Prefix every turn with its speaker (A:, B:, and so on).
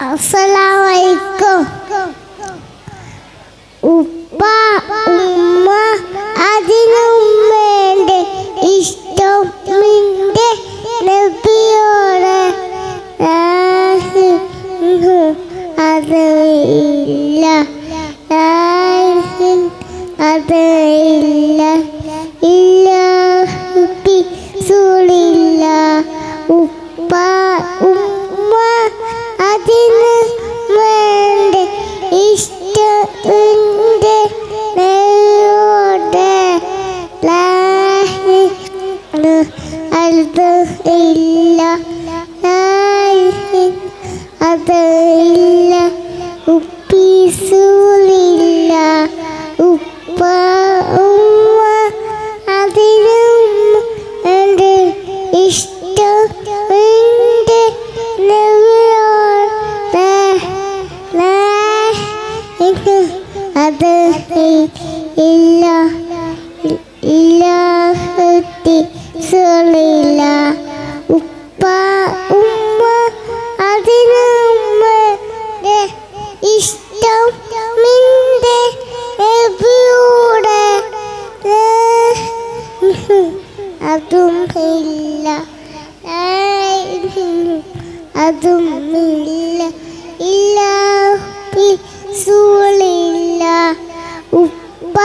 A: അസ്സലാമലൈക്കും. ഉപ്പ ഉമ്മ അതിനുമ്മേന്റെ ഇഷ്ടം നിന്റെ നബിയോട് അതില്ല അതില്ല ഇല്ലാഹി സൂലില്ല. ഉപ്പ ഉമ്മ അതിന് വേണ്ട ഇഷ്ടത്തിന്റെ നേരോടെ അതില്ല അതില്ല ഉപ്പീസൂലില്ല. ഉപ്പ ഉമ്മ അതിനും എൻ്റെ ഇഷ്ടത്തിന്റെ നേരോടെ അത് ഇല്ല ഇല്ലാഹി സൂലില്ല. ഉപ്പ ഉമ്മ അതിനുമ്മന്റെ ഇഷ്ടം നിന്റെ നബിയോട് അതും ഇല്ല അതും ഇല്ല ഇല്ലാഹി സൂലില്ല. ഉപ്പ